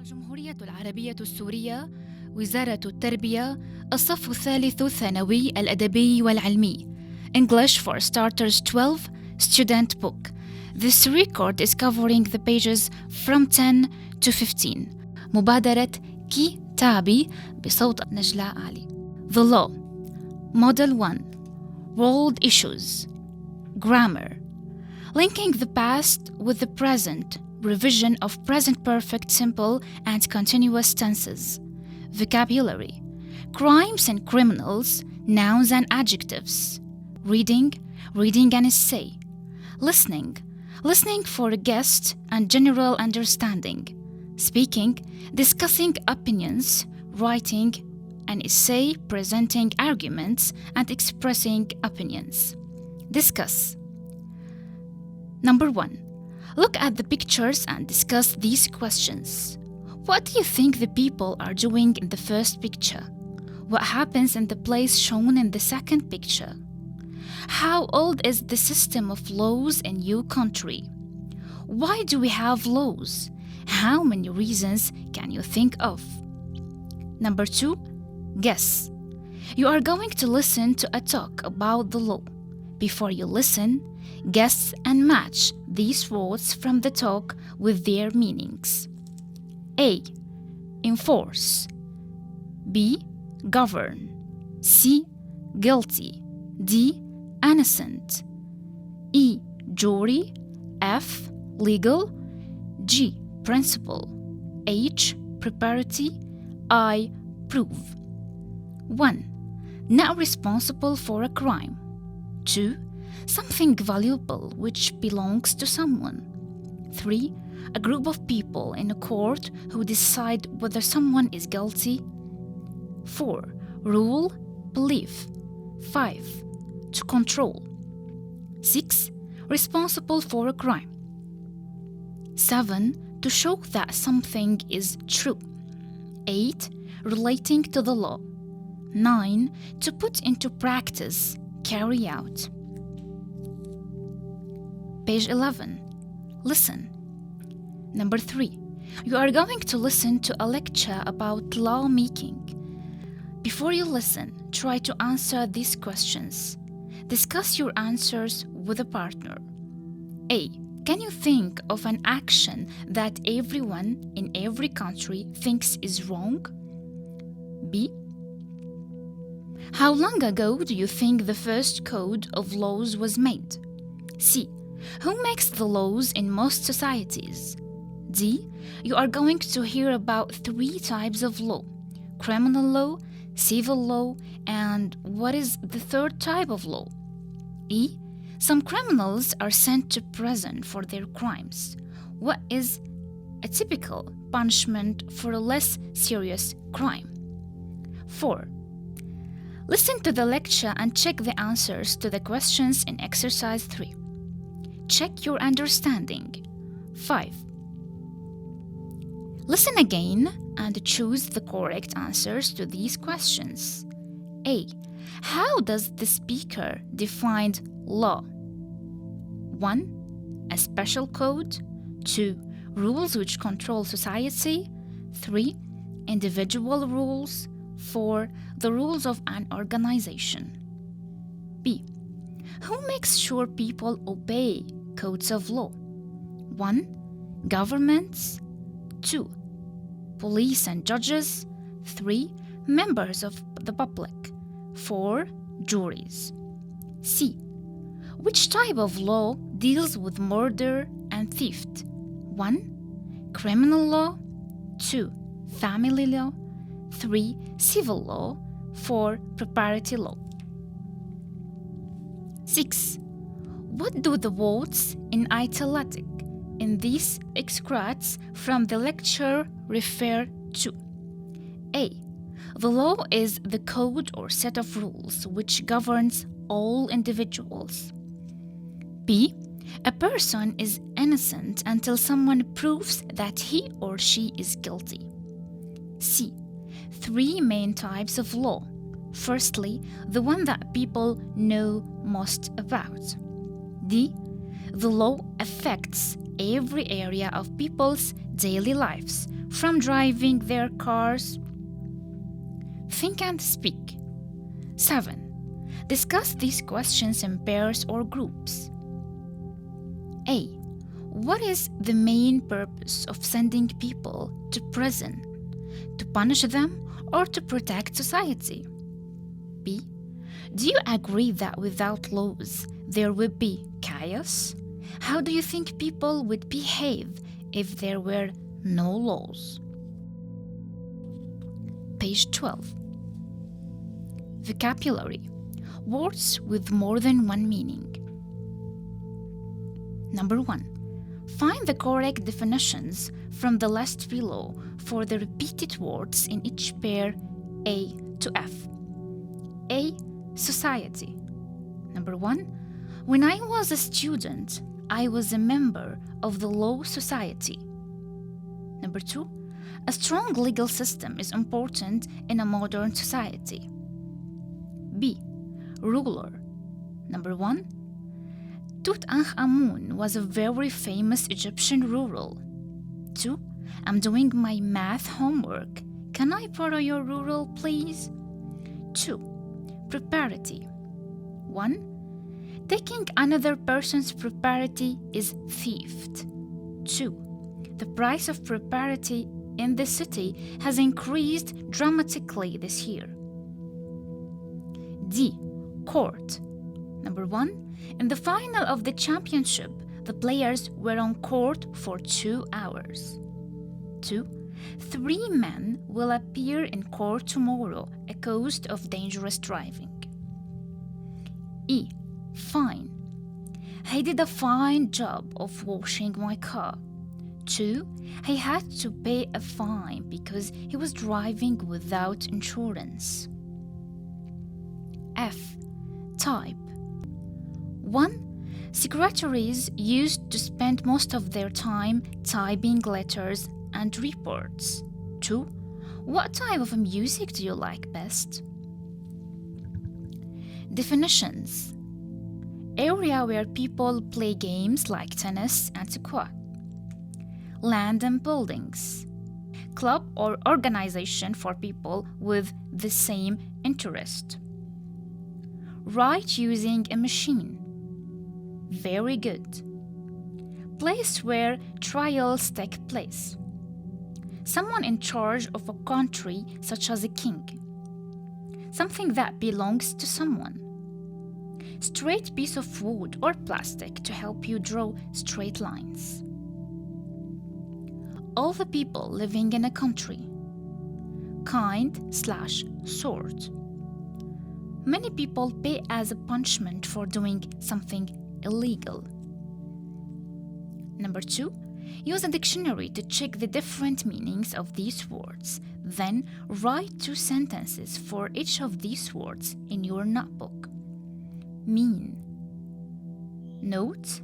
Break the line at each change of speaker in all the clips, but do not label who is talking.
الجمهورية العربية السورية، وزارة التربية، الصف الثالث ثانوي الأدبي والعلمي. English for Starters 12 Student Book. This record is covering the pages from 10 to 15. مبادرة كتابي بصوت نجلاء علي. The Law. Model 1. World Issues. Grammar. Linking the past with the present. Revision of present perfect simple and continuous tenses. Vocabulary. Crimes and criminals, nouns and adjectives. Reading an essay. Listening for a guest and general understanding. Speaking, discussing opinions. Writing an essay, presenting arguments and expressing opinions. Discuss. Number 1. Look at the pictures and discuss these questions. What do you think the people are doing in the first picture? What happens in the place shown in the second picture? How old is the system of laws in your country? Why do we have laws? How many reasons can you think of? Number 2. Guess. You are going to listen to a talk about the law. Before you listen, guess and match these words from the talk with their meanings. A. Enforce. B. Govern. C. Guilty. D. Innocent. E. Jury. F. Legal. G. Principle. H. Propriety. I. Prove. 1. Not responsible for a crime. 2. Something valuable which belongs to someone. 3. A group of people in a court who decide whether someone is guilty. 4. Rule, belief. 5. To control. 6. Responsible for a crime. 7. To show that something is true. 8. Relating to the law. 9. To put into practice, carry out. Page 11. Listen. Number 3. You are going to listen to a lecture about lawmaking. Before you listen, try to answer these questions. Discuss your answers with a partner. A. Can you think of an action that everyone in every country thinks is wrong? B. How long ago do you think the first code of laws was made? C. Who makes the laws in most societies? D. You are going to hear about 3 types of law: criminal law, civil law, and what is the 3rd type of law? E. Some criminals are sent to prison for their crimes. What is a typical punishment for a less serious crime? 4. Listen to the lecture and check the answers to the questions in exercise 3. Check your understanding. 5. Listen again and choose the correct answers to these questions. A. How does the speaker define law? 1. A special code. 2. Rules which control society. 3. Individual rules. 4. The rules of an organization. B. Who makes sure people obey codes of law? 1. Governments. 2. Police and judges. 3. Members of the public. 4. Juries. C. Which type of law deals with murder and theft? 1. Criminal law. 2. Family law. 3. Civil law. 4. Propriety law. 6. What do the words in italic in these extracts from the lecture refer to? A. The law is the code or set of rules which governs all individuals. B. A person is innocent until someone proves that he or she is guilty. C. 3 main types of law. Firstly, the one that people know most about. D. The law affects every area of people's daily lives, from driving their cars? Think and speak. 7. Discuss these questions in pairs or groups. A. What is the main purpose of sending people to prison? To punish them or to protect society? B. Do you agree that without laws there would be chaos? How do you think people would behave if there were no laws? Page 12. Vocabulary. Words with more than one meaning. Number 1. Find the correct definitions from the list below for the repeated words in each pair A to F. A. Society. Number 1. When I was a student, I was a member of the law society. Number 2. A strong legal system is important in a modern society. B. Ruler. Number 1. Tutankhamun was a very famous Egyptian ruler. 2. I'm doing my math homework. Can I borrow your ruler, please? 2. Propriety. 1. Taking another person's property is theft. 2. The price of property in the city has increased dramatically this year. D. Court. Number 1. In the final of the championship, the players were on court for 2 hours. 2. 3 men will appear in court tomorrow accused of dangerous driving. E. Fine. He did a fine job of washing my car. 2. He had to pay a fine because he was driving without insurance. F. Type. 1. Secretaries used to spend most of their time typing letters and reports. 2. What type of music do you like best? Definitions. Area where people play games like tennis and squash. Land and buildings. Club or organization for people with the same interest. Write using a machine. Very good. Place where trials take place. Someone in charge of a country, such as a king. Something that belongs to someone. Straight piece of wood or plastic to help you draw straight lines. All the people living in a country. Kind/sort. Many people pay as a punishment for doing something illegal. Number 2. Use a dictionary to check the different meanings of these words. Then write 2 sentences for each of these words in your notebook. Mean. Note.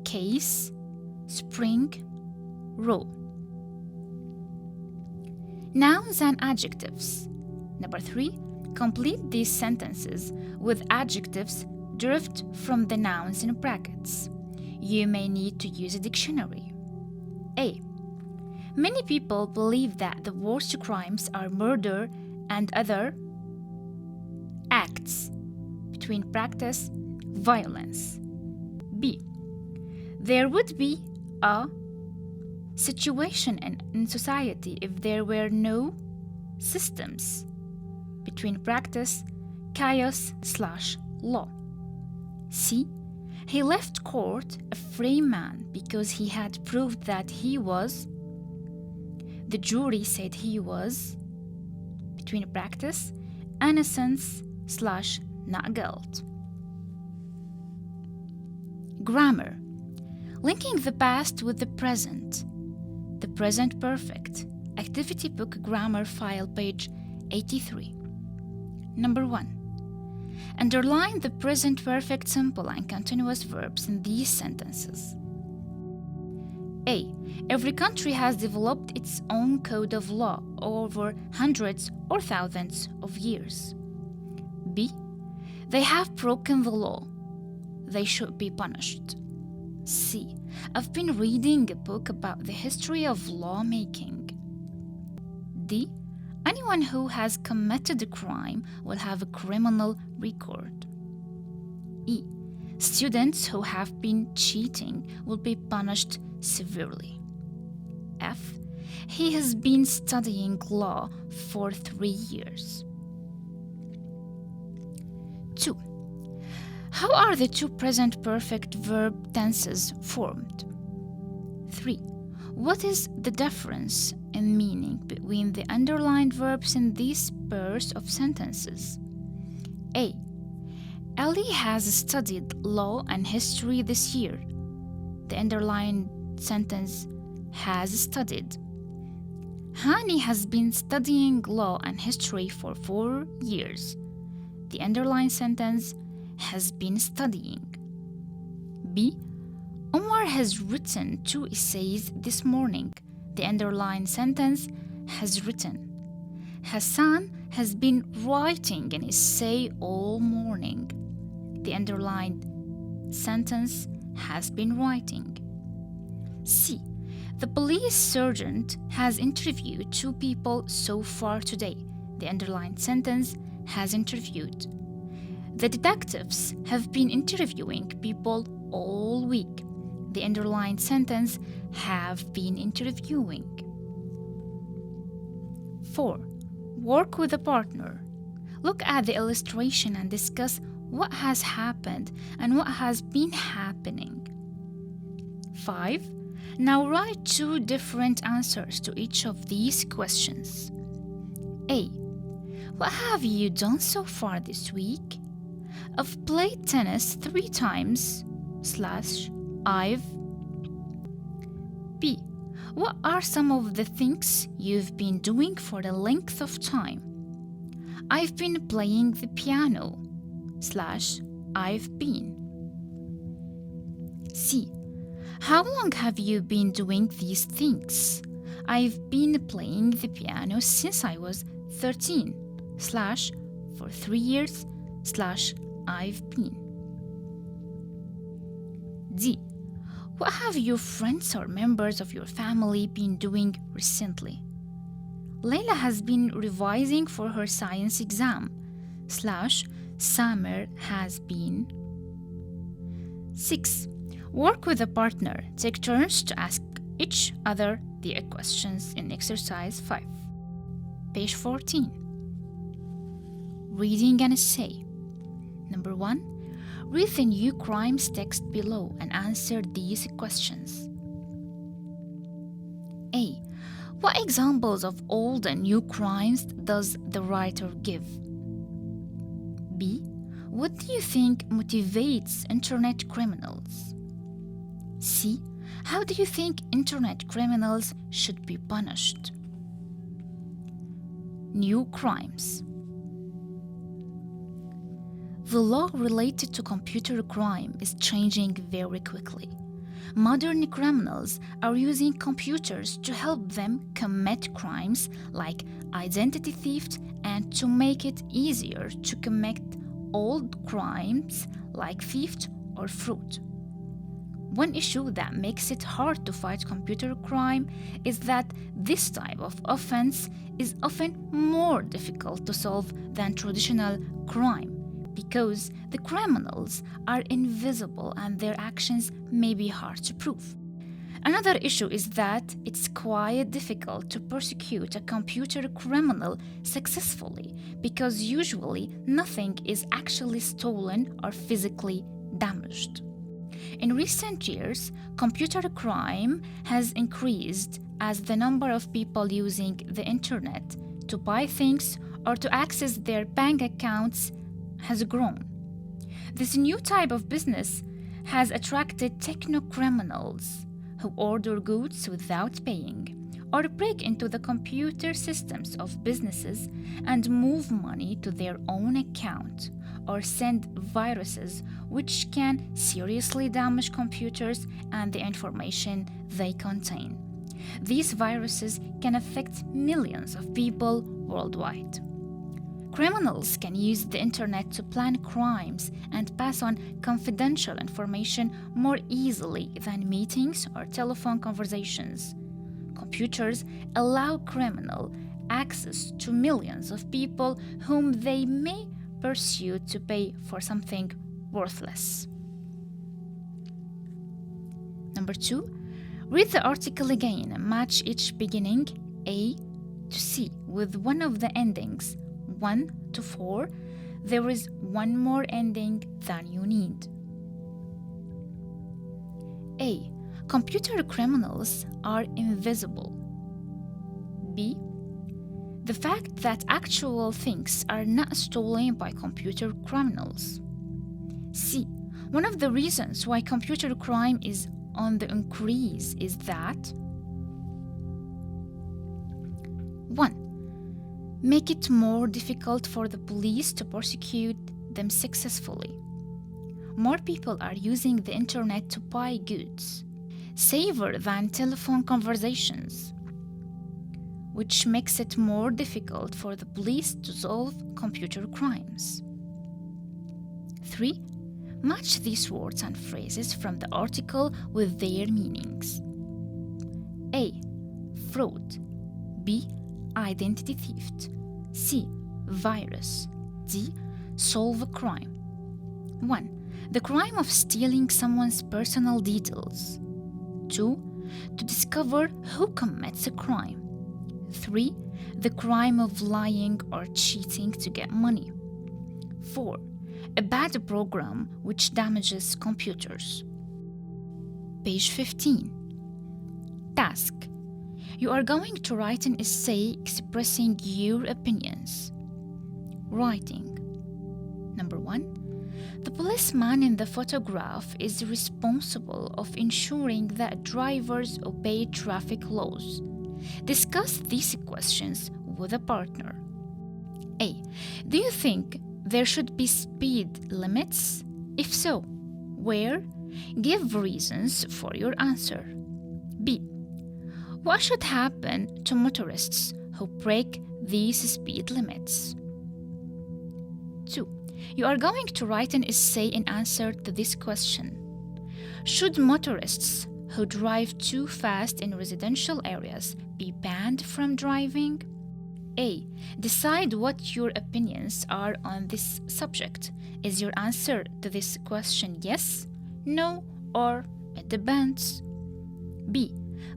Case. Spring. Row. Nouns and adjectives. Number 3. Complete these sentences with adjectives derived from the nouns in brackets. You may need to use a dictionary. A. Many people believe that the worst crimes are murder and other acts, between practice, violence. B. There would be a situation in society if there were no systems, between practice, chaos/law. C. He left court a free man because he had proved that he was. The jury said he was, between practice, innocence/not guilt. Grammar. Linking the past with the present. The present perfect. Activity book grammar file page 83. Number 1. Underline the present perfect simple and continuous verbs in these sentences. A. Every country has developed its own code of law over hundreds or thousands of years. B. They have broken the law. They should be punished. C. I've been reading a book about the history of lawmaking. D. Anyone who has committed a crime will have a criminal record. E. Students who have been cheating will be punished severely. F. He has been studying law for 3 years. 2. How are the two present perfect verb tenses formed? 3. What is the difference in meaning between the underlined verbs in these pairs of sentences? A. Ali has studied law and history this year. The underlined sentence has studied. Hani has been studying law and history for 4 years. The underlined sentence has been studying. B. Omar has written 2 essays this morning. The underlined sentence has written. Hassan has been writing an essay all morning. The underlined sentence has been writing. C. The police sergeant has interviewed 2 people so far today. The underlined sentence has interviewed. The detectives have been interviewing people all week. The underlined sentence have been interviewing. 4. Work with a partner. Look at the illustration and discuss what has happened and what has been happening. 5. Now write 2 different answers to each of these questions. A. What have you done so far this week? I've played tennis 3 times / I've. B. What are some of the things you've been doing for a length of time? I've been playing the piano / I've been. C. How long have you been doing these things? I've been playing the piano since I was 13 / for 3 years / I've been. D. What have your friends or members of your family been doing recently? Layla has been revising for her science exam / Samer has been. 6. Work with a partner. Take turns to ask each other the questions in exercise 5. Page 14. Reading an essay. Number 1. Read the new crimes text below and answer these questions. A. What examples of old and new crimes does the writer give? B. What do you think motivates internet criminals? C. How do you think internet criminals should be punished? New crimes. The law related to computer crime is changing very quickly. Modern criminals are using computers to help them commit crimes like identity theft and to make it easier to commit old crimes like theft or fraud. One issue that makes it hard to fight computer crime is that this type of offense is often more difficult to solve than traditional crime because the criminals are invisible and their actions may be hard to prove. Another issue is that it's quite difficult to prosecute a computer criminal successfully because usually nothing is actually stolen or physically damaged. In recent years, computer crime has increased as the number of people using the internet to buy things or to access their bank accounts has grown. This new type of business has attracted techno-criminals who order goods without paying or break into the computer systems of businesses and move money to their own account or send viruses which can seriously damage computers and the information they contain. These viruses can affect millions of people worldwide. Criminals can use the internet to plan crimes and pass on confidential information more easily than meetings or telephone conversations. Computers allow criminal access to millions of people whom they may pursue to pay for something worthless. Number 2, read the article again and match each beginning A to C with one of the endings 1 to 4. There is one more ending than you need. A. Computer criminals are invisible. B. The fact that actual things are not stolen by computer criminals. C. One of the reasons why computer crime is on the increase is that 1. Make it more difficult for the police to prosecute them successfully. More people are using the internet to buy goods, safer than telephone conversations, which makes it more difficult for the police to solve computer crimes. 3. Match these words and phrases from the article with their meanings. A. Fraud. B. Identity theft. C. Virus. D. Solve a crime. 1. The crime of stealing someone's personal details. 2. To discover who commits a crime. 3. The crime of lying or cheating to get money. 4. A bad program which damages computers. Page 15. Task. You are going to write an essay expressing your opinions. Writing. Number 1. The policeman in the photograph is responsible of ensuring that drivers obey traffic laws. Discuss these questions with a partner. A. Do you think there should be speed limits? If so, where? Give reasons for your answer. B. What should happen to motorists who break these speed limits? 2. You are going to write an essay in answer to this question. Should motorists who drive too fast in residential areas be banned from driving? A. Decide what your opinions are on this subject. Is your answer to this question yes, no, or it depends? B.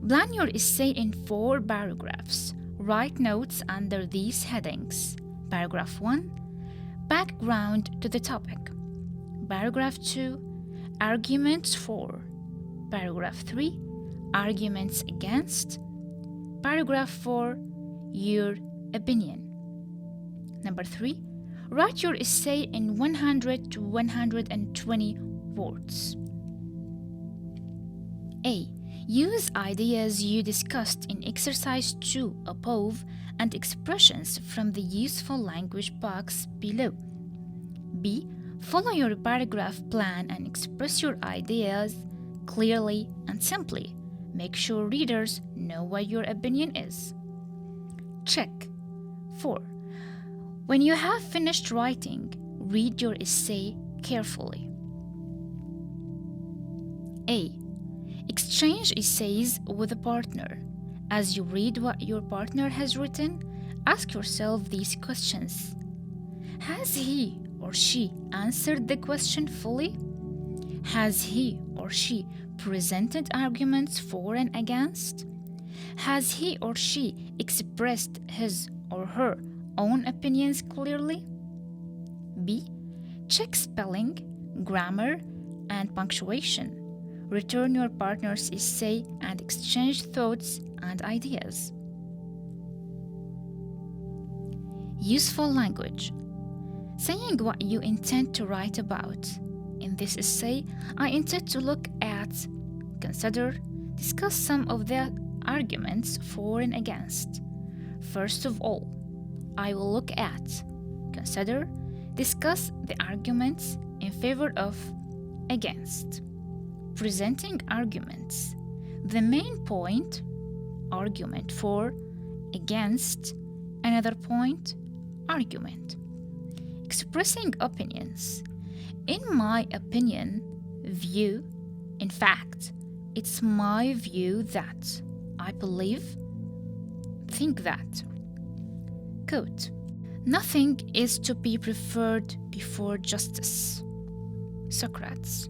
Plan your essay in 4 paragraphs. Write notes under these headings. Paragraph 1. Background to the topic. Paragraph 2. Arguments for. Paragraph 3. Arguments against. Paragraph 4. Your opinion. Number 3. Write your essay in 100 to 120 words. A. Use ideas you discussed in exercise 2 above and expressions from the useful language box below. B. Follow your paragraph plan and express your ideas clearly and simply. Make sure readers know what your opinion is. Check. 4. When you have finished writing, read your essay carefully. A. Exchange essays with a partner. As you read what your partner has written, ask yourself these questions. Has he or she answered the question fully? Has he or she presented arguments for and against? Has he or she expressed his or her own opinions clearly? B. Check spelling, grammar, and punctuation. Return your partner's essay and exchange thoughts and ideas. Useful language. Saying what you intend to write about. In this essay, I intend to look at, consider, discuss some of the arguments for and against. First of all, I will look at, consider, discuss the arguments in favor of, against. Presenting arguments. The main point, argument for, against, another point, argument. expressing opinions. In my opinion, view, in fact, it's my view that, I believe, think that. Quote, nothing is to be preferred before justice. Socrates.